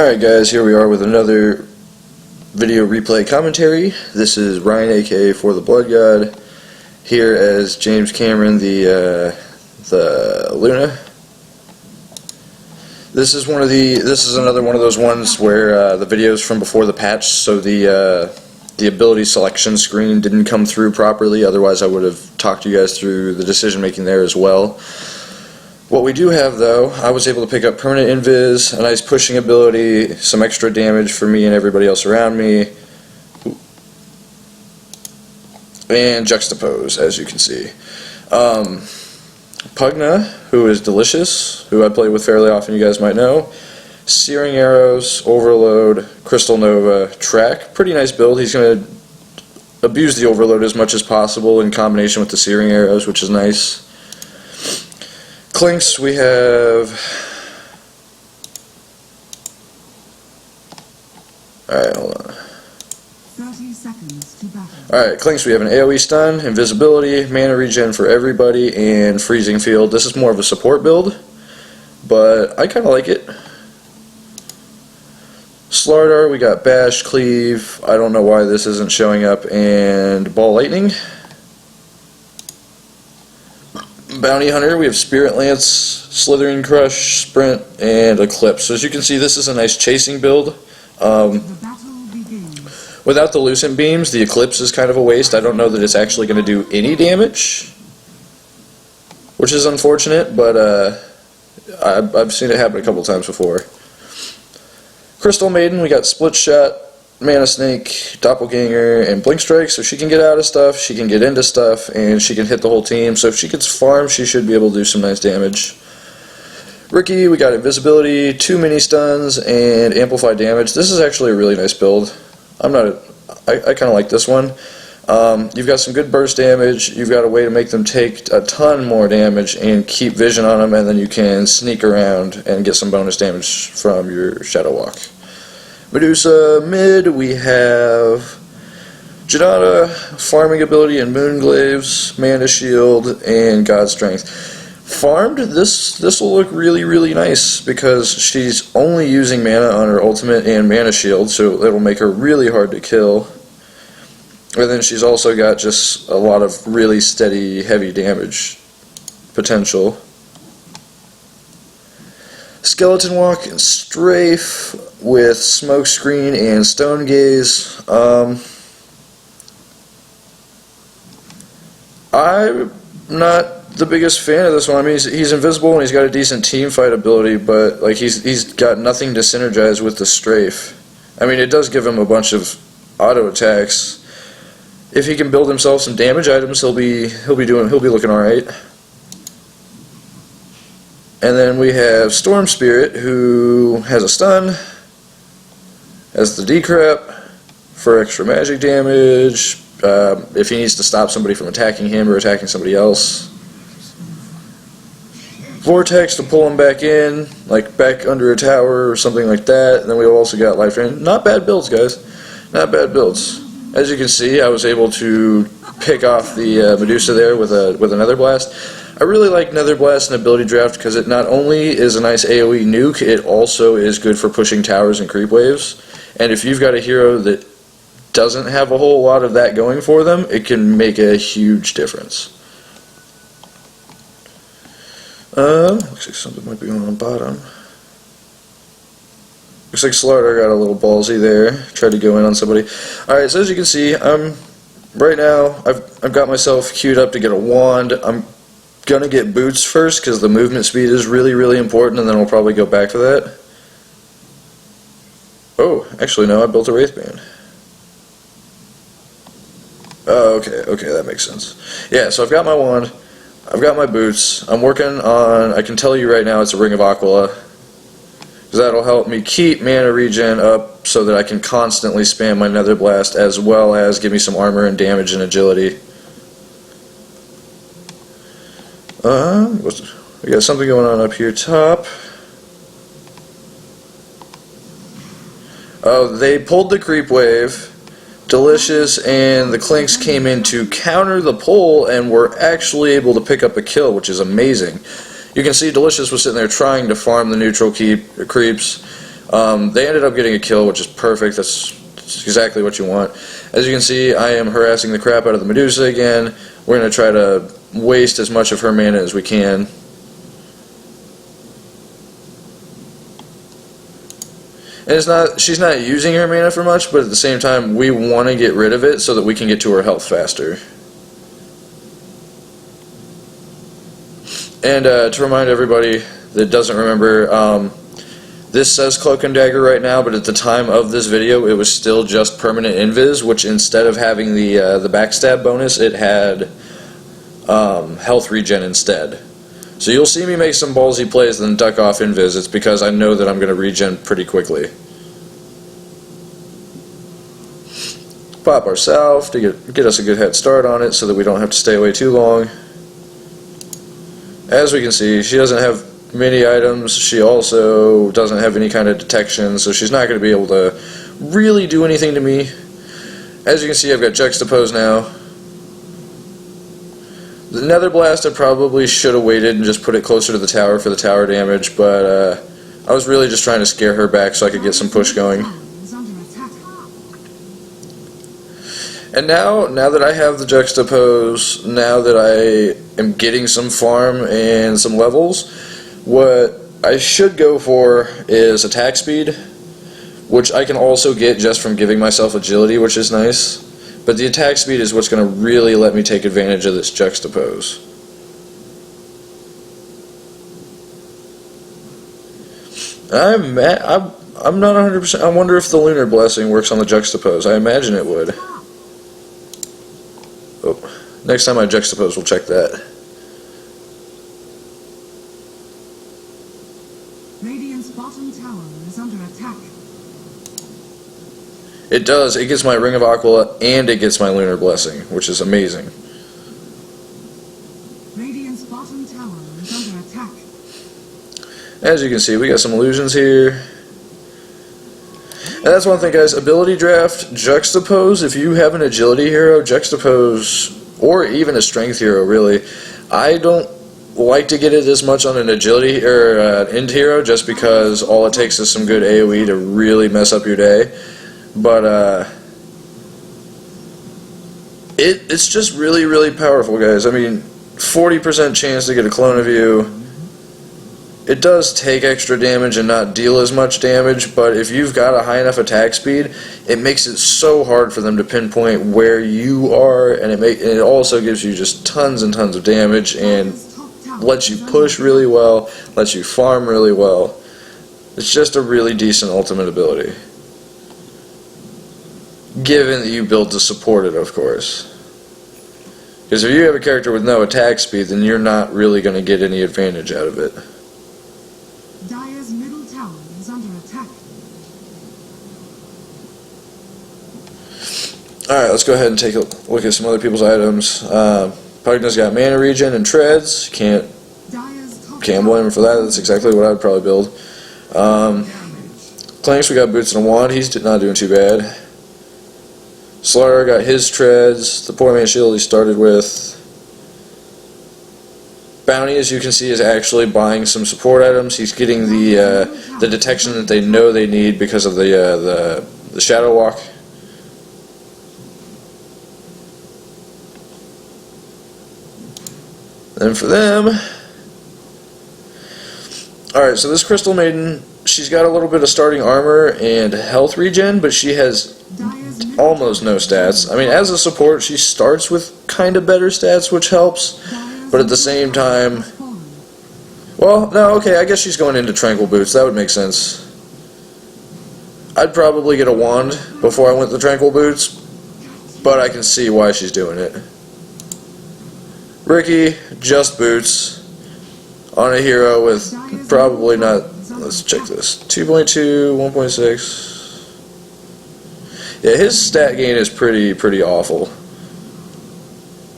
Alright guys, here we are with another video replay commentary. This is Ryan aka For the Blood God, here as James Cameron, the Luna. This is another one of those ones where the videos from before the patch, so the ability selection screen didn't come through properly, otherwise I would have talked to you guys through the decision making there as well. What we do have, though, I was able to pick up permanent invis, a nice pushing ability, some extra damage for me and everybody else around me, and juxtapose, as you can see. Pugna, who is delicious, who I play with fairly often, you guys might know. Searing Arrows, Overload, Crystal Nova, Track. Pretty nice build. He's going to abuse the Overload as much as possible in combination with the Searing Arrows, which is nice. Clinks, we have... Alright, hold on. 30 seconds to battle. Alright, Clinks, we have an AoE stun, invisibility, mana regen for everybody, and freezing field. This is more of a support build, but I kind of like it. Slardar, we got Bash, Cleave, I don't know why this isn't showing up, and Ball Lightning. Bounty Hunter, we have Spirit Lance, Slithering Crush, Sprint, and Eclipse. So as you can see, this is a nice chasing build. Without the Lucent Beams, the Eclipse is kind of a waste. I don't know that it's actually going to do any damage, which is unfortunate, but I've seen it happen a couple times before. Crystal Maiden, we got Split Shot, Mana Snake, Doppelganger, and Blink Strike, so she can get out of stuff, she can get into stuff, and she can hit the whole team. So if she gets farmed, she should be able to do some nice damage. Ricky, we got Invisibility, 2 mini stuns, and Amplified Damage. This is actually a really nice build. I kind of like this one. You've got some good burst damage, you've got a way to make them take a ton more damage and keep vision on them, and then you can sneak around and get some bonus damage from your Shadow Walk. Medusa, mid, we have Janata, farming ability and Moonglaves, Mana Shield, and God Strength. Farmed, this will look really, really nice because she's only using mana on her ultimate and Mana Shield, so it'll make her really hard to kill. And then she's also got just a lot of really steady, heavy damage potential. Skeleton Walk and Strafe with Smokescreen and Stone Gaze. I'm not the biggest fan of this one. I mean, he's invisible and he's got a decent team fight ability, but like he's got nothing to synergize with the Strafe. I mean, it does give him a bunch of auto attacks. If he can build himself some damage items, he'll be looking all right. And then we have Storm Spirit, who has a stun, has the decrep for extra magic damage, if he needs to stop somebody from attacking him or attacking somebody else. Vortex to pull him back in, like back under a tower or something like that. And then we've also got Life Drain. Not bad builds, guys. Not bad builds. As you can see, I was able to pick off the Medusa there with a Nether Blast. I really like Nether Blast and Ability Draft because it not only is a nice AoE nuke, it also is good for pushing towers and creep waves. And if you've got a hero that doesn't have a whole lot of that going for them, it can make a huge difference. Looks like something might be going on the bottom. Looks like Slardar got a little ballsy there. Tried to go in on somebody. Alright, so as you can see, right now, I've got myself queued up to get a wand. I'm gonna get boots first because the movement speed is really, really important, and then we'll probably go back for that. Oh, actually no, I built a Wraithband. Oh, okay, that makes sense. Yeah, so I've got my wand, I've got my boots, I'm working on, I can tell you right now it's a Ring of Aquila, because that'll help me keep mana regen up so that I can constantly spam my Nether Blast, as well as give me some armor and damage and agility. We got something going on up here top. Oh, they pulled the creep wave. Delicious and the Clinks came in to counter the pull and were actually able to pick up a kill, which is amazing. You can see Delicious was sitting there trying to farm the neutral creeps. They ended up getting a kill, which is perfect. That's exactly what you want. As you can see, I am harassing the crap out of the Medusa again. We're going to try to waste as much of her mana as we can. And she's not using her mana for much, but at the same time, we want to get rid of it so that we can get to her health faster. And to remind everybody that doesn't remember, this says Cloak and Dagger right now, but at the time of this video, it was still just permanent invis, which instead of having the backstab bonus, it had health regen instead. So you'll see me make some ballsy plays and then duck off invis. It's because I know that I'm going to regen pretty quickly. Pop our Salve to get us a good head start on it so that we don't have to stay away too long. As we can see, she doesn't have many items. She also doesn't have any kind of detection, so she's not going to be able to really do anything to me. As you can see, I've got Juxtapose now. The Nether Blast, I probably should have waited and just put it closer to the tower for the tower damage, but I was really just trying to scare her back so I could get some push going. And now that I have the Juxtapose, now that I am getting some farm and some levels, what I should go for is attack speed, which I can also get just from giving myself agility, which is nice. But the attack speed is what's going to really let me take advantage of this Juxtapose. I'm not 100%. I wonder if the Lunar Blessing works on the Juxtapose. I imagine it would. Oh, next time I Juxtapose, we'll check that. Radiant's bottom tower is under attack. It does. It gets my Ring of Aquila and it gets my Lunar Blessing, which is amazing. Radiant's bottom tower is under attack. As you can see, we got some illusions here. And that's one thing, guys. Ability draft, Juxtapose. If you have an agility hero, Juxtapose, or even a strength hero, really. I don't like to get it as much on an agility or end hero, just because all it takes is some good AoE to really mess up your day. But it's just really, really powerful, guys. I mean, 40% chance to get a clone of you. It does take extra damage and not deal as much damage, but if you've got a high enough attack speed, it makes it so hard for them to pinpoint where you are, and it also gives you just tons and tons of damage and lets you push really well, lets you farm really well. It's just a really decent ultimate ability. Given that you build to support it, of course. Because if you have a character with no attack speed, then you're not really going to get any advantage out of it. Dire's middle tower is under attack. Alright, let's go ahead and take a look at some other people's items. Pugna's got mana regen and treads. Can't blame him for that. That's exactly what I'd probably build. Clanks, we got boots and a wand. He's not doing too bad. Slara got his treads. The poor man's shield he started with. Bounty, as you can see, is actually buying some support items. He's getting the detection that they know they need because of the Shadow Walk. And for them, alright, so this Crystal Maiden, she's got a little bit of starting armor and health regen, but she has almost no stats. I mean, as a support, she starts with kind of better stats, which helps, but at the same time, well, no, okay, I guess she's going into Tranquil Boots. That would make sense. I'd probably get a wand before I went to Tranquil Boots, but I can see why she's doing it. Ricky, just boots on a hero with probably not, let's check this, 2.2, 1.6. Yeah, his stat gain is pretty awful.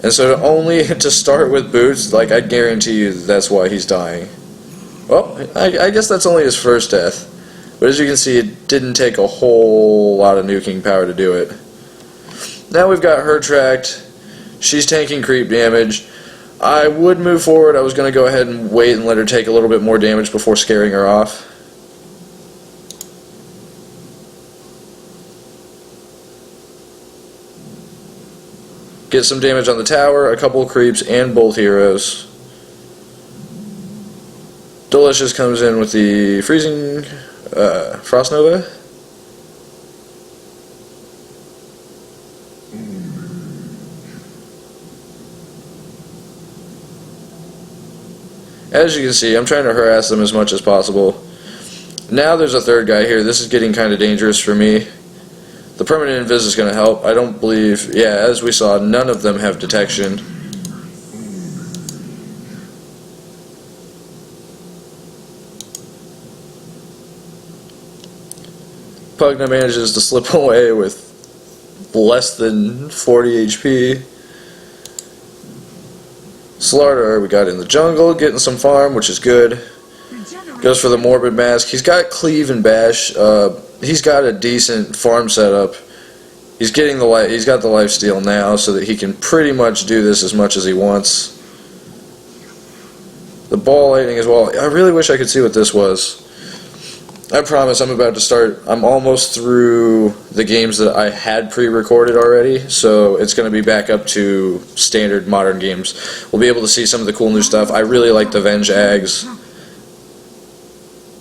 And so only to start with boots, like, I guarantee you that's why he's dying. Well, I guess that's only his first death. But as you can see, it didn't take a whole lot of nuking power to do it. Now we've got her tracked. She's tanking creep damage. I would move forward. I was going to go ahead and wait and let her take a little bit more damage before scaring her off. Get some damage on the tower, a couple of creeps, and both heroes. Delicious comes in with the freezing Frost Nova. As you can see, I'm trying to harass them as much as possible. Now there's a third guy here. This is getting kind of dangerous for me. The permanent invis is going to help. I don't believe... Yeah, as we saw, none of them have detection. Pugna manages to slip away with less than 40 HP. Slardar we got in the jungle, getting some farm, which is good. Goes for the Morbid Mask. He's got Cleave and Bash. He's got a decent farm setup. He's getting the he's got the lifesteal now, so that he can pretty much do this as much as he wants. The ball lightning as well. I really wish I could see what this was. I promise I'm about to start. I'm almost through the games that I had pre-recorded already, so it's going to be back up to standard modern games. We'll be able to see some of the cool new stuff. I really like the Venge Ags.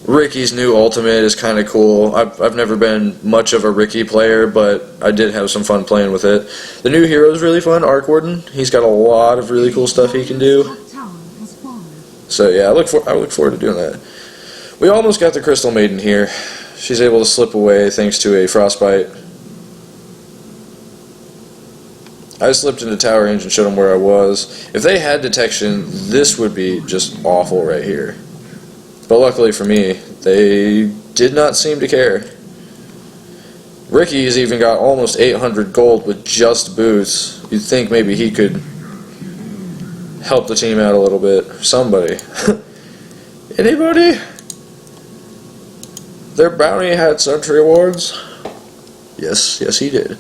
Ricky's new ultimate is kind of cool. I've never been much of a Ricky player, but I did have some fun playing with it. The new hero is really fun, Arc Warden. He's got a lot of really cool stuff he can do. So yeah, I look forward to doing that. We almost got the Crystal Maiden here. She's able to slip away thanks to a Frostbite. I slipped into tower range and showed them where I was. If they had detection, this would be just awful right here. But luckily for me, they did not seem to care. Ricky's even got almost 800 gold with just boots. You'd think maybe he could help the team out a little bit. Somebody. Anybody? Their bounty had sentry awards? Yes, he did.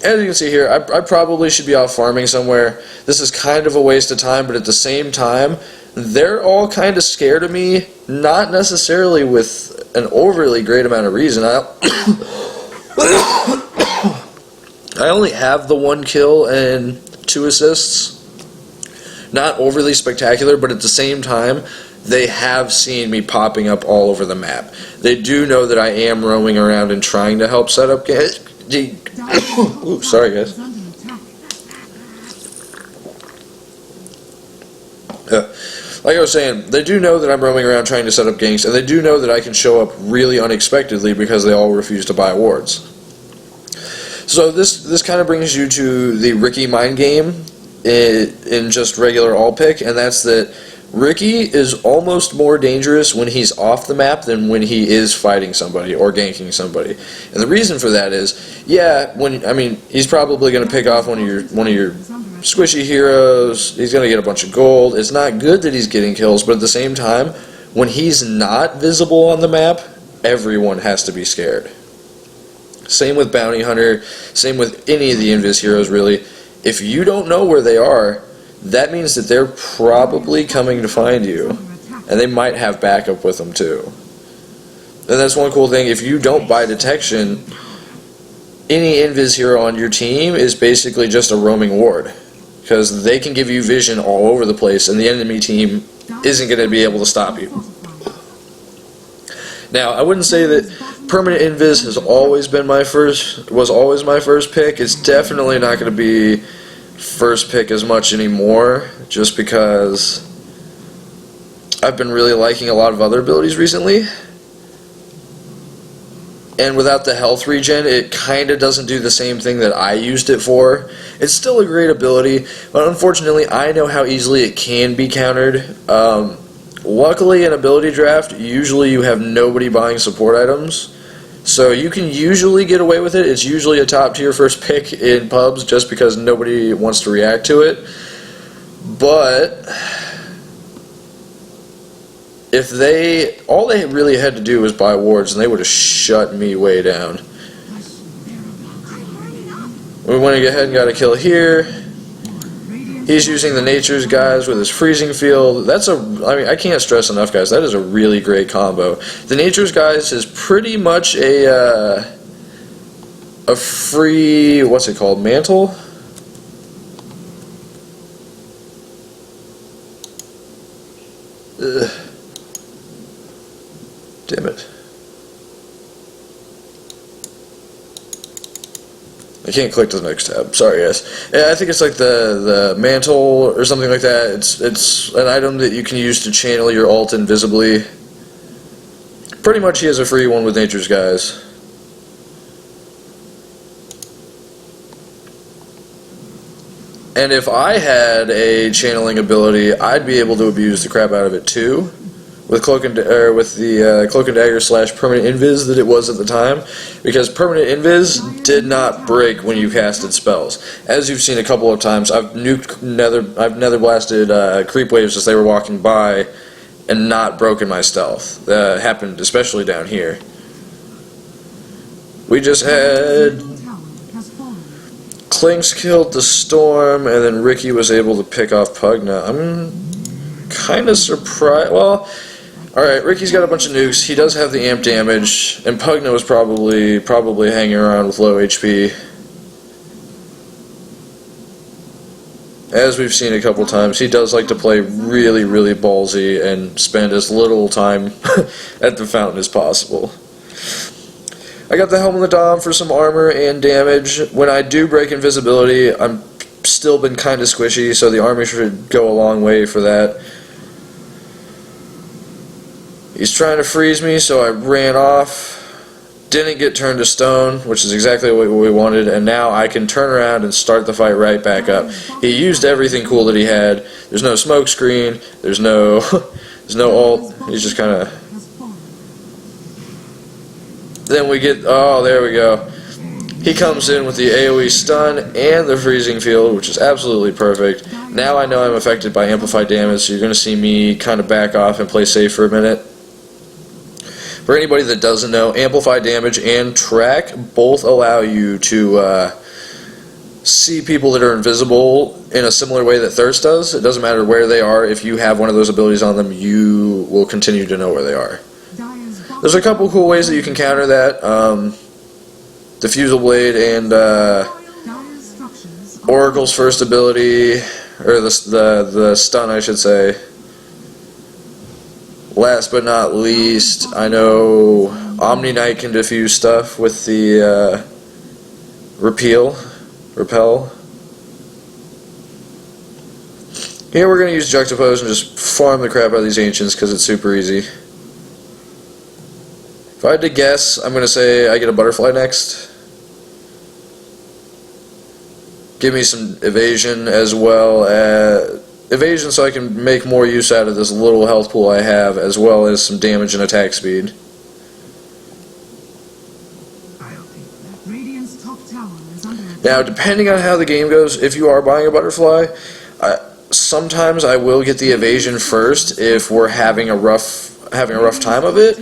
As you can see here, I probably should be off farming somewhere. This is kind of a waste of time, but at the same time, they're all kind of scared of me, not necessarily with an overly great amount of reason. I only have the 1 kill and 2 assists. Not overly spectacular, but at the same time, they have seen me popping up all over the map. They do know that I am roaming around and trying to help set up games. Ooh, sorry guys. Like I was saying, they do know that I'm roaming around trying to set up ganks, and they do know that I can show up really unexpectedly because they all refuse to buy awards. So this kind of brings you to the Ricky mind game in just regular all pick, and that's that Ricky is almost more dangerous when he's off the map than when he is fighting somebody or ganking somebody. And the reason for that is, yeah, he's probably going to pick off one of your squishy heroes. He's going to get a bunch of gold. It's not good that he's getting kills, but at the same time, when he's not visible on the map, everyone has to be scared. Same with Bounty Hunter, same with any of the Invis heroes really. If you don't know where they are, that means that they're probably coming to find you, and they might have backup with them too. And that's one cool thing, if you don't buy detection, any Invis hero on your team is basically just a roaming ward, because they can give you vision all over the place, and the enemy team isn't going to be able to stop you. Now, I wouldn't say that permanent invis was always my first pick. It's definitely not going to be first pick as much anymore, just because I've been really liking a lot of other abilities recently. And without the health regen, it kind of doesn't do the same thing that I used it for. It's still a great ability, but unfortunately I know how easily it can be countered. Luckily in ability draft, usually you have nobody buying support items, so you can usually get away with it. It's usually a top tier first pick in pubs just because nobody wants to react to it. But if all they really had to do was buy wards, and they would have shut me way down. We went ahead and got a kill here. He's using the Nature's Guys with his freezing field. I can't stress enough, guys, that is a really great combo. The Nature's Guys is pretty much a free, what's it called, mantle? I can't click to the next tab. Sorry, guys. Yeah, I think it's like the mantle or something like that. It's an item that you can use to channel your ult invisibly. Pretty much he has a free one with Nature's Guys. And if I had a channeling ability, I'd be able to abuse the crap out of it too. With Cloak and with the Cloak and Dagger / permanent invis that it was at the time, because permanent invis did not break when you casted spells. As you've seen a couple of times, I've nether blasted creep waves as they were walking by, and not broken my stealth. That happened especially down here. We just had Clinks killed the Storm, and then Ricky was able to pick off Pugna. I'm kind of surprised. Well. Alright, Ricky's got a bunch of nukes. He does have the amp damage, and Pugna was probably hanging around with low HP. As we've seen a couple times, he does like to play really, really ballsy and spend as little time at the fountain as possible. I got the Helm of the Dom for some armor and damage. When I do break invisibility, I'm still been kind of squishy, so the armor should go a long way for that. He's trying to freeze me, so I ran off. Didn't get turned to stone, which is exactly what we wanted, and now I can turn around and start the fight right back up. He used everything cool that he had. There's no smoke screen, there's no ult. He's just kind of... Then we get... Oh, there we go. He comes in with the AoE stun and the freezing field, which is absolutely perfect. Now I know I'm affected by amplified damage, so you're going to see me kind of back off and play safe for a minute. For anybody that doesn't know, amplified damage and track both allow you to see people that are invisible in a similar way that Thirst does. It doesn't matter where they are. If you have one of those abilities on them, you will continue to know where they are. There's a couple cool ways that you can counter that. Diffusal Blade and Oracle's first ability, or the stun, I should say. Last but not least, I know Omni Knight can diffuse stuff with the Repel. Here we're going to use Juxtapose and just farm the crap out of these Ancients because it's super easy. If I had to guess, I'm going to say I get a Butterfly next. Give me some evasion as well as... Evasion so I can make more use out of this little health pool I have, as well as some damage and attack speed. Now, depending on how the game goes, if you are buying a Butterfly, sometimes I will get the evasion first if we're having a rough time of it.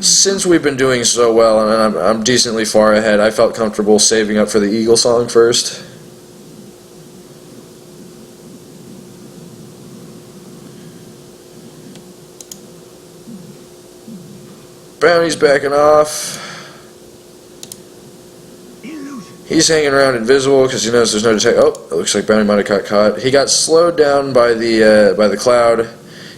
Since we've been doing so well and I'm decently far ahead, I felt comfortable saving up for the Eagle Song first. Bounty's backing off. He's hanging around invisible because he knows there's no detect. Oh, it looks like Bounty might have got caught. He got slowed down by the cloud.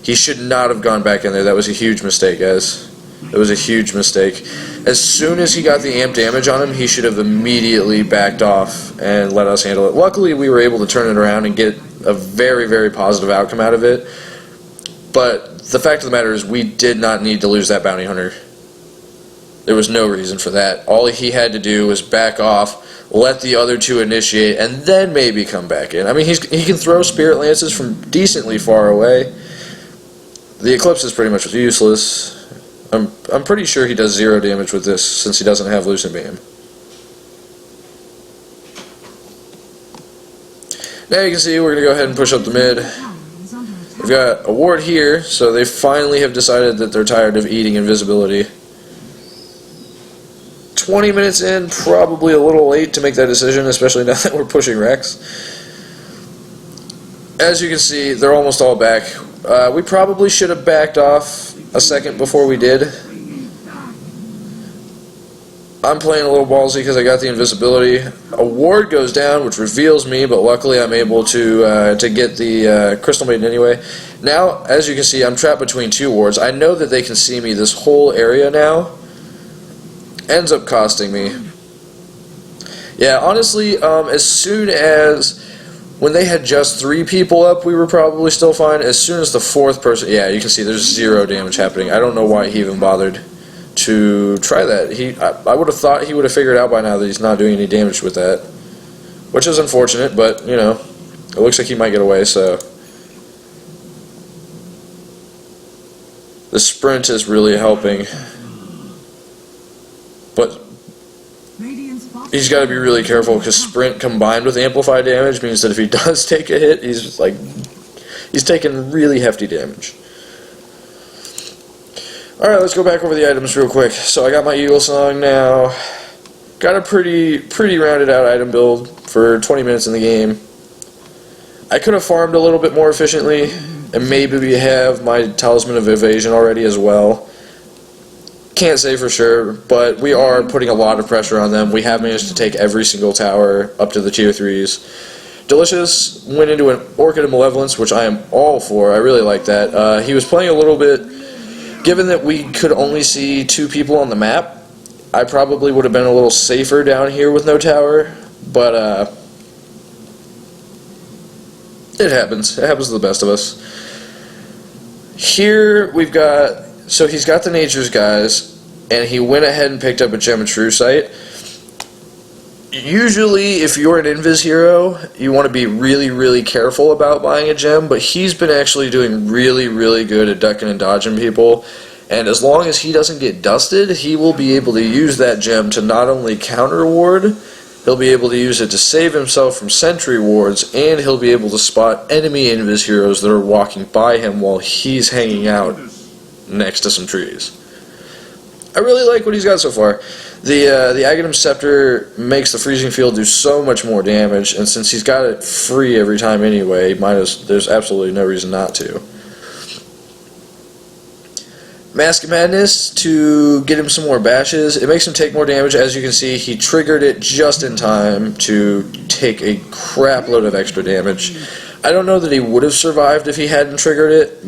He should not have gone back in there. That was a huge mistake, guys. It was a huge mistake. As soon as he got the amp damage on him, he should have immediately backed off and let us handle it. Luckily, we were able to turn it around and get a very, very positive outcome out of it. But the fact of the matter is, we did not need to lose that bounty hunter. There was no reason for that. All he had to do was back off, let the other two initiate, and then maybe come back in. I mean, he can throw Spirit Lances from decently far away. The Eclipse is pretty much useless. I'm pretty sure he does 0 damage with this, since he doesn't have Lucent Beam. Now you can see we're going to go ahead and push up the mid. We've got a ward here, so they finally have decided that they're tired of eating invisibility. 20 minutes in, probably a little late to make that decision, especially now that we're pushing Rex. As you can see, they're almost all back. We probably should have backed off a second before we did. I'm playing a little ballsy because I got the invisibility. A ward goes down, which reveals me, but luckily I'm able to get the Crystal Maiden anyway. Now, as you can see, I'm trapped between 2 wards. I know that they can see me this whole area now. Ends up costing me. Yeah, honestly, as soon as when they had just 3 people up, we were probably still fine. As soon as the 4th person, yeah, you can see there's 0 damage happening. I don't know why he even bothered to try that. I would have thought he would have figured out by now that he's not doing any damage with that, which is unfortunate, but, you know, it looks like he might get away, so. The sprint is really helping, but he's got to be really careful because sprint combined with amplified damage means that if he does take a hit, he's taking really hefty damage. Alright, let's go back over the items real quick. So I got my Eagle Song now. Got a pretty rounded out item build for 20 minutes in the game. I could have farmed a little bit more efficiently, and maybe we have my Talisman of Evasion already as well. Can't say for sure, but we are putting a lot of pressure on them. We have managed to take every single tower up to the tier 3s. Delicious went into an Orchid of Malevolence, which I am all for. I really like that. He was playing a little bit. Given that we could only see 2 people on the map, I probably would have been a little safer down here with no tower, but it happens. It happens to the best of us. Here we've got, so he's got the Nature's Guys, and he went ahead and picked up a Gem of True Sight. Usually, if you're an Invis hero, you want to be really careful about buying a gem, but he's been actually doing really good at ducking and dodging people, and as long as he doesn't get dusted, he will be able to use that gem to not only counter ward, he'll be able to use it to save himself from sentry wards, and he'll be able to spot enemy Invis heroes that are walking by him while he's hanging out next to some trees. I really like what he's got so far. The Aghanim Scepter makes the Freezing Field do so much more damage, and since he's got it free every time anyway, there's absolutely no reason not to. Mask of Madness to get him some more bashes. It makes him take more damage. As you can see, he triggered it just in time to take a crap load of extra damage. I don't know that he would have survived if he hadn't triggered it,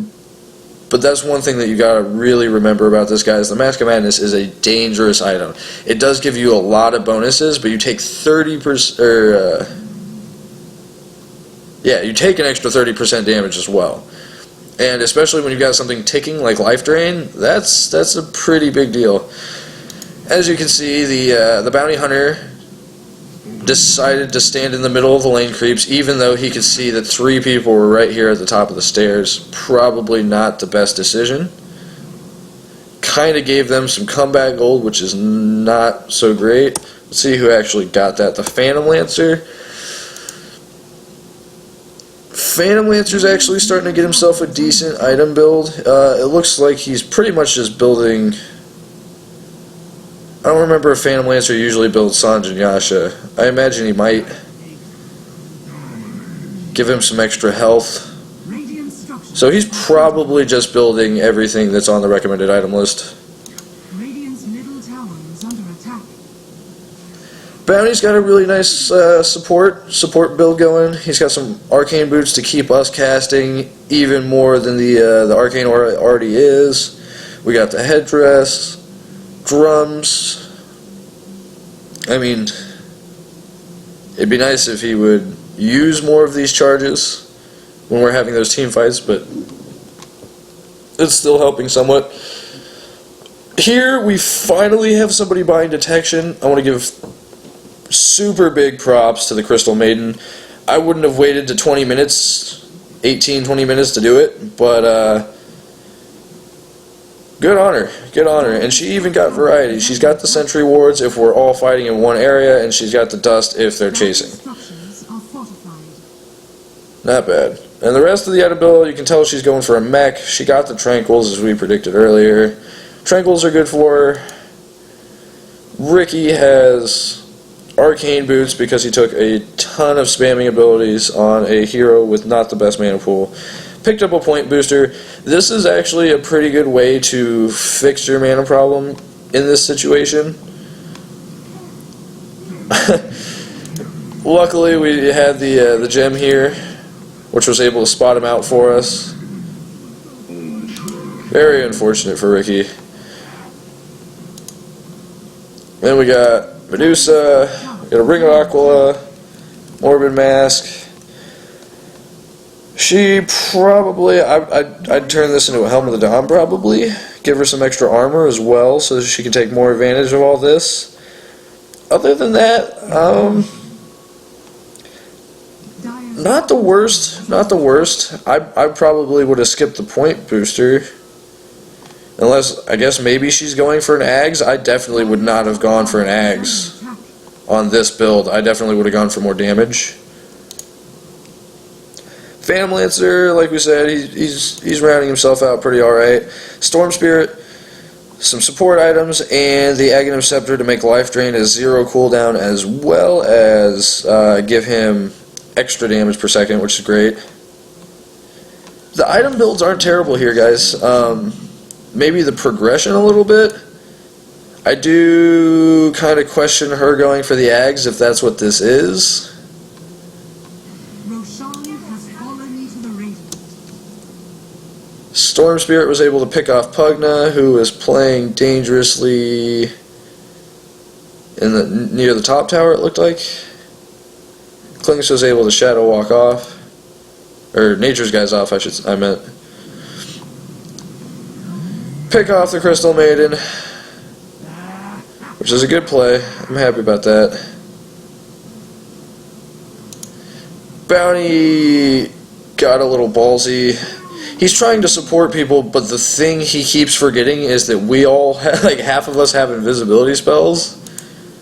but that's one thing that you gotta really remember about this guy is the Mask of Madness is a dangerous item. It does give you a lot of bonuses, but you take 30%, you take an extra 30% damage as well. And especially when you've got something ticking like Life Drain, that's a pretty big deal. As you can see, the Bounty Hunter decided to stand in the middle of the lane creeps, even though he could see that 3 people were right here at the top of the stairs. Probably not the best decision. Kind of gave them some comeback gold, which is not so great. Let's see who actually got that. The Phantom Lancer. Phantom Lancer's actually starting to get himself a decent item build. It looks like he's pretty much just building... I don't remember if Phantom Lancer usually builds Sanj and Yasha. I imagine he might. Give him some extra health. So he's probably just building everything that's on the recommended item list. Bounty's got a really nice support build going. He's got some arcane boots to keep us casting even more than the arcane already is. We got the headdress. Drums. I mean, it'd be nice if he would use more of these charges when we're having those team fights, but it's still helping somewhat. Here we finally have somebody buying detection. I want to give super big props to the Crystal Maiden. I wouldn't have waited to 20 minutes, 18-20 minutes to do it, but good on her, and she even got variety. She's got the sentry wards if we're all fighting in one area, and she's got the dust if they're chasing. Not bad. And the rest of the item build, you can tell she's going for a mech. She got the Tranquils as we predicted earlier. Tranquils are good for her. Ricky has arcane boots because he took a ton of spamming abilities on a hero with not the best mana pool. Picked up a point booster. This is actually a pretty good way to fix your mana problem in this situation. Luckily, we had the gem here, which was able to spot him out for us. Very unfortunate for Ricky. Then we got Medusa. Got a Ring of Aquila, Morbid Mask. She probably, I'd turn this into a Helm of the Dawn probably. Give her some extra armor as well so that she can take more advantage of all this. Other than that, not the worst, not the worst. I probably would have skipped the point booster. Unless, I guess maybe she's going for an Ags. I definitely would not have gone for an Ags on this build. I definitely would have gone for more damage. Phantom Lancer, like we said, he's rounding himself out pretty alright. Storm Spirit, some support items, and the Aghanim Scepter to make Life Drain a 0 cooldown, as well as give him extra damage per second, which is great. The item builds aren't terrible here, guys. Maybe the progression a little bit. I do kind of question her going for the Ags if that's what this is. Storm Spirit was able to pick off Pugna, who was playing dangerously near the top tower, it looked like. Klinks was able to Shadow Walk off. Or Nature's Guys off, I meant. Pick off the Crystal Maiden, which is a good play. I'm happy about that. Bounty got a little ballsy. He's trying to support people, but the thing he keeps forgetting is that we all have, like, half of us have invisibility spells.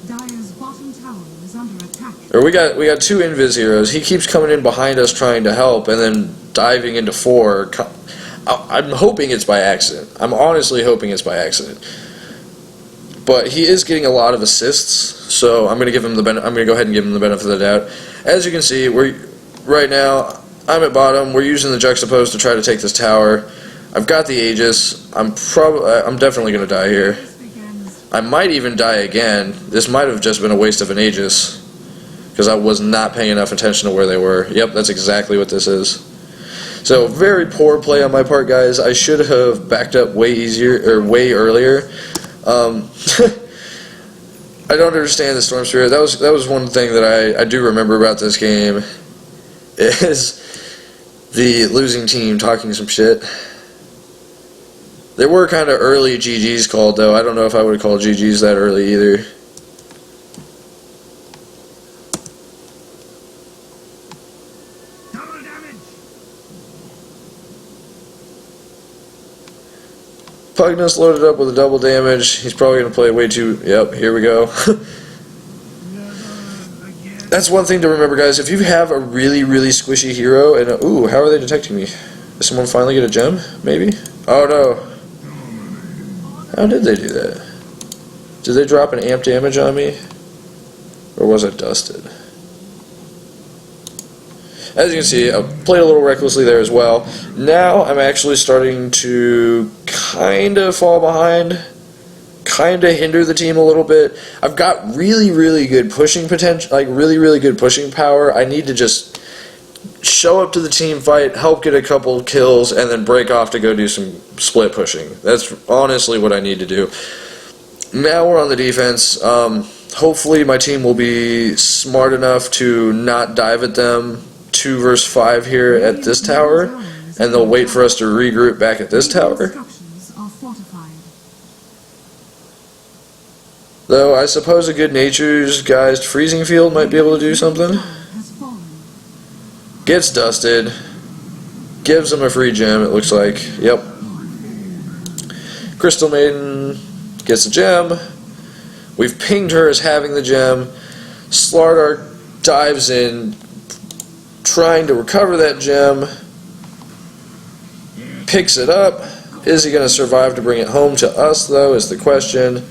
Dire's bottom tower is under attack. Or we got 2 invis heroes. He keeps coming in behind us trying to help, and then diving into 4. I'm hoping it's by accident. I'm honestly hoping it's by accident. But he is getting a lot of assists, so I'm gonna go ahead and give him the benefit of the doubt. As you can see, right now I'm at bottom. We're using the Juxtapose to try to take this tower. I've got the Aegis. I'm definitely gonna die here. I might even die again. This might have just been a waste of an Aegis, because I was not paying enough attention to where they were. Yep, that's exactly what this is. So very poor play on my part, guys. I should have backed up way earlier. I don't understand the Storm Spirit. That was one thing that I do remember about this game, is the losing team talking some shit. There were kind of early GGs called, though. I don't know if I would have called GGs that early either. Double damage. Pugnus loaded up with a double damage. He's probably going to play way too... Yep, here we go. That's one thing to remember, guys. If you have a really, really squishy hero, and ooh, how are they detecting me? Did someone finally get a gem? Maybe? Oh no. How did they do that? Did they drop an amp damage on me? Or was it dusted? As you can see, I played a little recklessly there as well. Now I'm actually starting to kind of fall behind. Kind of hinder the team a little bit. I've got really, really good pushing potential, like really, really good pushing power. I need to just show up to the team fight, help get a couple kills, and then break off to go do some split pushing. That's honestly what I need to do. Now we're on the defense. Hopefully my team will be smart enough to not dive at them 2 versus 5 here at this tower, and they'll wait for us to regroup back at this tower. Though I suppose a good Nature's Guised Freezing Field might be able to do something. Gets dusted. Gives him a free gem, it looks like. Yep. Crystal Maiden gets a gem. We've pinged her as having the gem. Slardar dives in, trying to recover that gem. Picks it up. Is he going to survive to bring it home to us, though, is the question.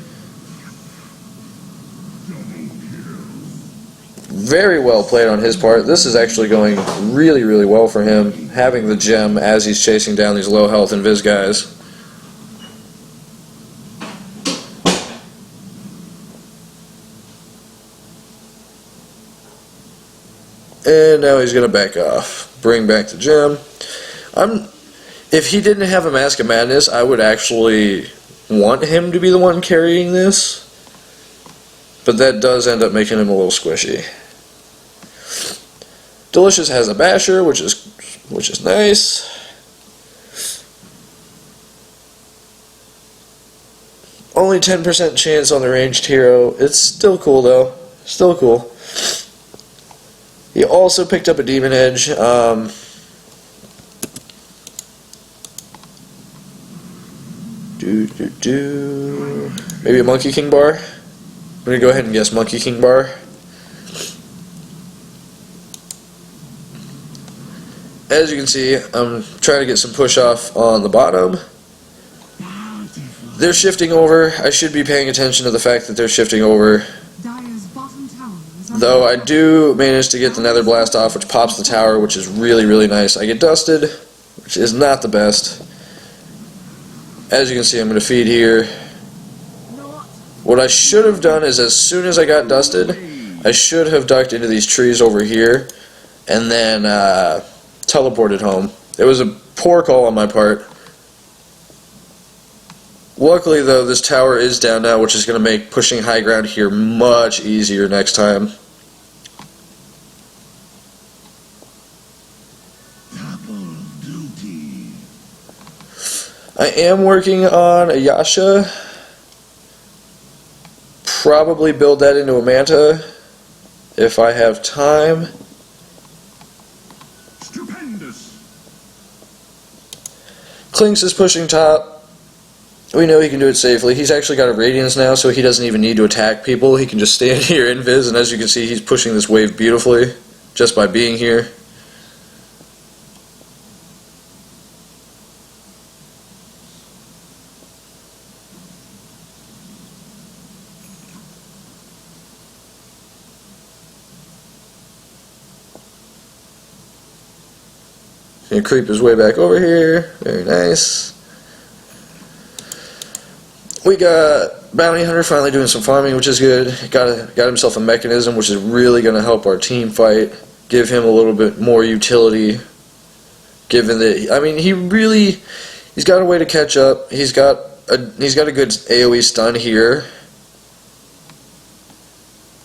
Very well played on his part. This is actually going really, really well for him, having the gem as he's chasing down these low health invis guys. And now he's going to back off. Bring back the gem. If he didn't have a Mask of Madness, I would actually want him to be the one carrying this. but that does end up making him a little squishy. Delicious has a basher, which is nice. Only 10% chance on the ranged hero. It's still cool though. Still cool. He also picked up a Demon Edge. Maybe a Monkey King bar? I'm going to go ahead and guess Monkey King bar. As you can see, I'm trying to get some push off on the bottom. They're shifting over. I should be paying attention to the fact that they're shifting over. Though I do manage to get the Nether Blast off, which pops the tower, which is really, really nice. I get dusted, which is not the best. As you can see, I'm going to feed here. What I should have done is, as soon as I got dusted, I should have ducked into these trees over here and then teleported home. It was a poor call on my part. Luckily, though, this tower is down now, which is going to make pushing high ground here much easier next time. I am working on a Yasha. Probably build that into a Manta if I have time. Stupendous. Clinks is pushing top. We know he can do it safely. He's actually got a Radiance now, so he doesn't even need to attack people. He can just stand here invis, and as you can see, he's pushing this wave beautifully just by being here. Gonna creep his way back over here. Very nice. We got Bounty Hunter finally doing some farming, which is good. Got himself a mechanism, which is really going to help our team fight. Give him a little bit more utility. Given that, I mean, he's got a way to catch up. He's got a good AoE stun here.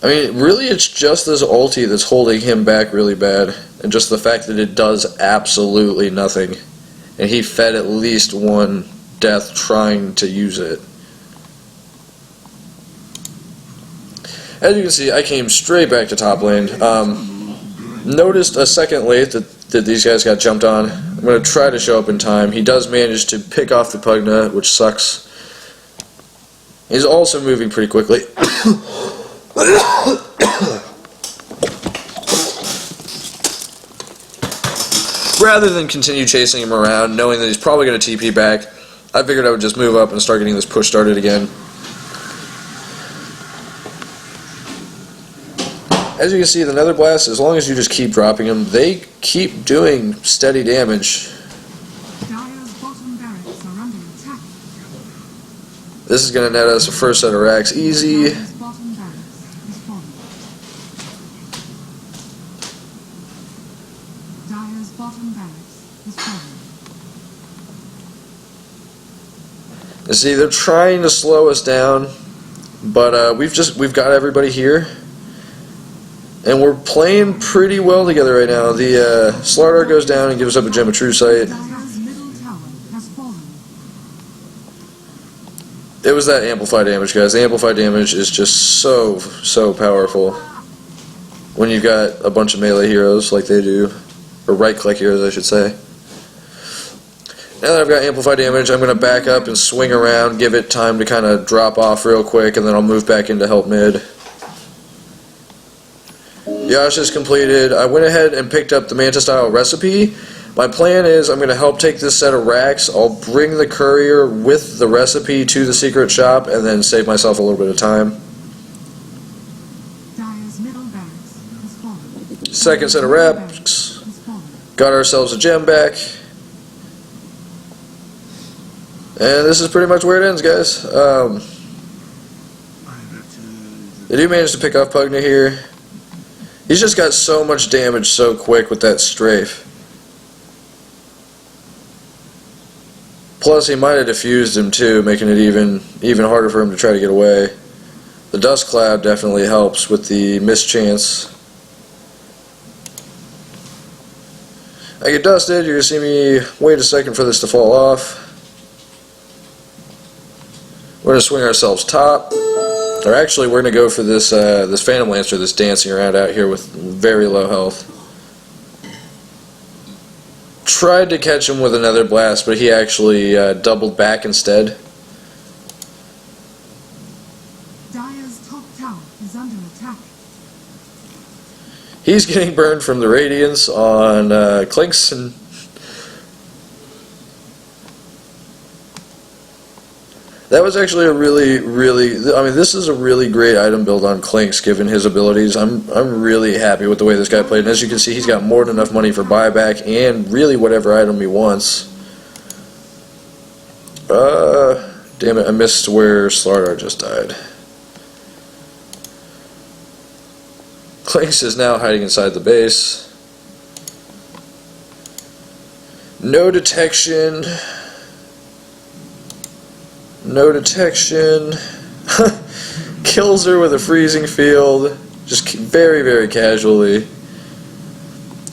I mean, really, it's just this ulti that's holding him back really bad. And just the fact that it does absolutely nothing. And he fed at least one death trying to use it. As you can see, I came straight back to top lane. Noticed a second late that these guys got jumped on. I'm going to try to show up in time. He does manage to pick off the Pugna, which sucks. He's also moving pretty quickly. Rather than continue chasing him around, knowing that he's probably going to TP back, I figured I would just move up and start getting this push started again. As you can see, the Nether Blast, as long as you just keep dropping them, they keep doing steady damage. This is going to net us a first set of racks easy. You see, they're trying to slow us down, but we've got everybody here. And we're playing pretty well together right now. The Slardar goes down and gives up a Gem of True Sight. It was that amplify damage, guys. The amplify damage is just so powerful when you've got a bunch of melee heroes like they do. Or right-click heroes, I should say. Now that I've got amplify damage, I'm going to back up and swing around, give it time to kind of drop off real quick, and then I'll move back into help mid. Yasha's completed. I went ahead and picked up the Manta style recipe. My plan is I'm going to help take this set of racks. I'll bring the courier with the recipe to the secret shop and then save myself a little bit of time. Second set of racks. Got ourselves a gem back. And this is pretty much where it ends, guys. They do manage to pick off Pugna here. He's just got so much damage so quick with that strafe. Plus, he might have diffused him too, making it even harder for him to try to get away. The dust cloud definitely helps with the mischance. I get dusted, you're going to see me wait a second for this to fall off. We're going to swing ourselves top. Or actually, we're going to go for this this Phantom Lancer that's dancing around out here with very low health. Tried to catch him with another blast, but he actually doubled back instead. Dire's top tower is under attack. He's getting burned from the Radiance on Clinks, and that was actually a really, I mean, this is a really great item build on Clinks, given his abilities. I'm really happy with the way this guy played, and as you can see, he's got more than enough money for buyback, and really whatever item he wants. Damn it, I missed where Slardar just died. Clinks is now hiding inside the base. No detection. No detection. Kills her with a freezing field. Just very, very casually.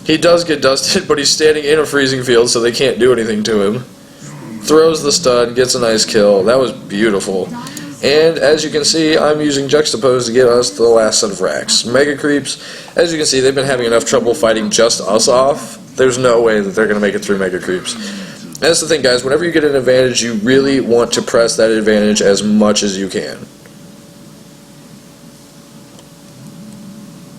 He does get dusted, but he's standing in a freezing field, so they can't do anything to him. Throws the stun, gets a nice kill. That was beautiful. And as you can see, I'm using Juxtapose to get us to the last set of racks. Mega Creeps, as you can see, they've been having enough trouble fighting just us off. There's no way that they're going to make it through Mega Creeps. And that's the thing, guys. Whenever you get an advantage, you really want to press that advantage as much as you can.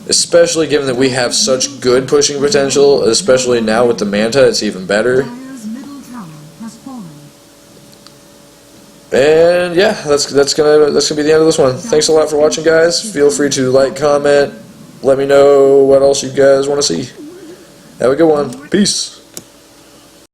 Especially given that we have such good pushing potential, especially now with the Manta, it's even better. Dire's middle tower has fallen. And yeah, that's gonna be the end of this one. Thanks a lot for watching, guys. Feel free to like, comment, let me know what else you guys want to see. Have a good one. Peace.